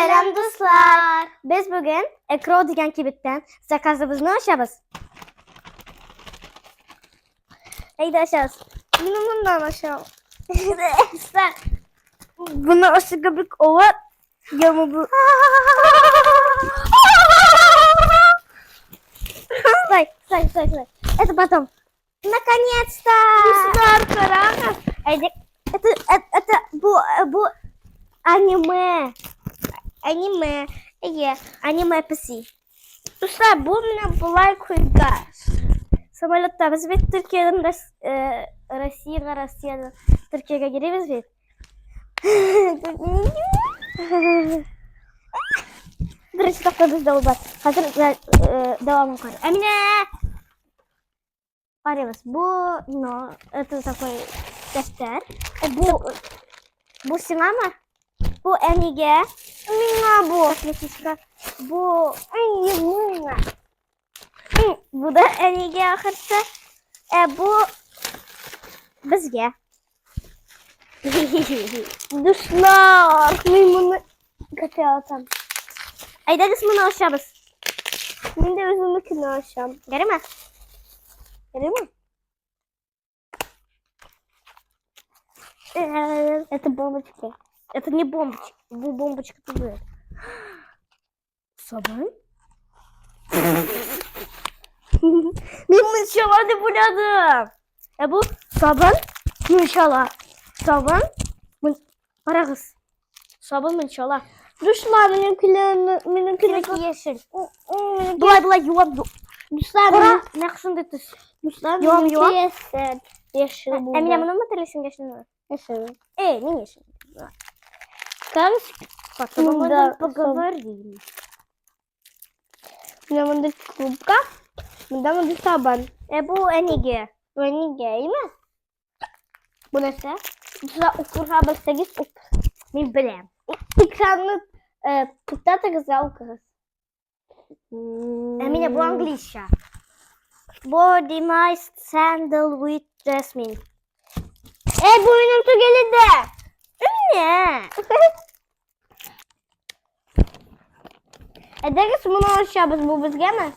Selam dostlar. Biz bugün Ekro degan kibitdan zakazimizni ochamiz. Haydi ochamiz. Buni bundan ochamiz. Buni oshiga bir ova. Yo'qmi bu? Стой. Это потом. Наконец-то! Это bu anime. Anime pisi. Dostlar bu ne bulay koygar. Samolyotda biz Türkiye'den Rossiyadan Türkiye'ye giremiz biz. Birinchi to'xta bizda u bor. Hozir davom qiladi. Amina. Qaraymiz. Bu no, это такой defter. Bu sinema. Bu Eniga. Menga bu. Bu menga. Bu da Eniga axirsa. Bu bizga. Do'stlar, men buni ko'tayotam. Ayda qismini ochamiz. Men de o'zimnikini ocham. Garimi? Это бомбочка. Это не бомбочка. Bu бомбочка тут. Sabun? Ben inşallah de buladım. Bu sabun inşallah. Sabun. Para kız. Sabun inşallah. Dostlar benimkiler yeşil. Bulay yuvam. Dostlar ne kısım dediniz? Dostlar yuvam. Yeşil bu. Emine bunun mu telesin yeşil mi? Yeşil. Ne yeşil? Скажешь, потом мы поговорим. Мне надо кубка, мне надо сабан. Bu Eniga. Bu Eniga, değil mi? Bu nasıl? Güzel okurha basagis okur. Ben bileyim. Ekranı tutar da güzel okuruz. Emine bu İngilizce. Body mist sandal with jasmine. Bu benim geldi. Ne? Ederiz bunu açacağız bu bizge mi?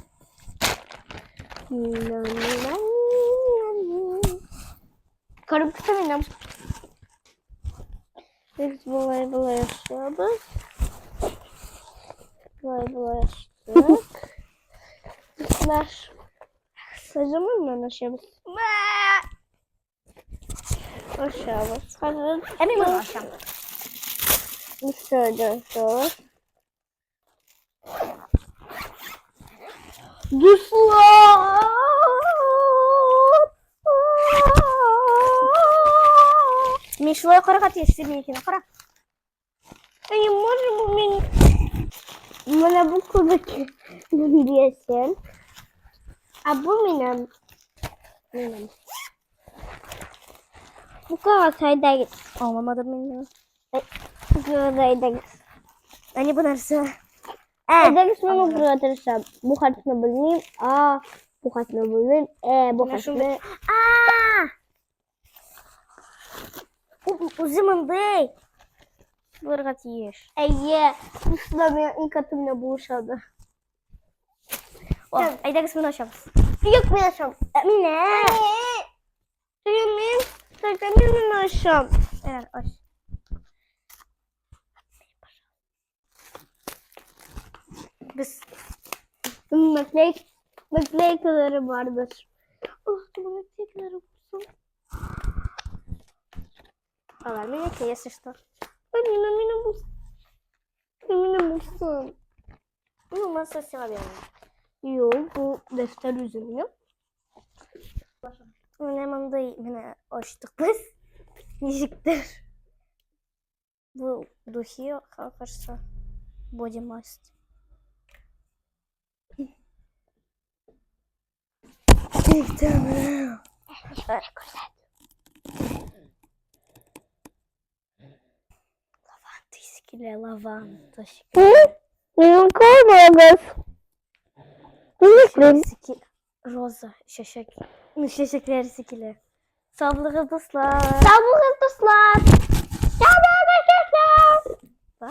Karım kısamayalım. Biz bulay açacağız. Bulay açtık. Bizler. Sacımı mı açacağız? Açacağız. Hadi. Emin mi açacağım? Şöyle açıyoruz. Dostlar. Ben şuraya qara geçtim mekine qara. Может bu bana bu kubaki bunu diyesin. Bu benim. Bu kadar sayda git. Olmamadı benim. Buradaydı. Hani bu nasıl? Ederiz bunu bırakırsam. Bu harfini bileyim. Bu harfini bileyim. Bu harfini. O zaman değil. Bırak yiyor. Üstüne ilk atımla buluşalım. Ederiz bunu açalım. Yok mu açalım? Emine. Benim açalım. Evet aç. Biz nakleykaları vardır. Bu nakleykaları olsun. Ver beni ki yes işte. Benim olsun. Bunu masası var yani. Yok bu defter üzerine. Hemen de yine açtık biz. Nişiktir. Bu duşu kalkarsa body mist. Lavanta. Benim koymadı. Roza şeşekleri sikili. Sağlıklı dostlar. Sağlıklı dostlar. Bye.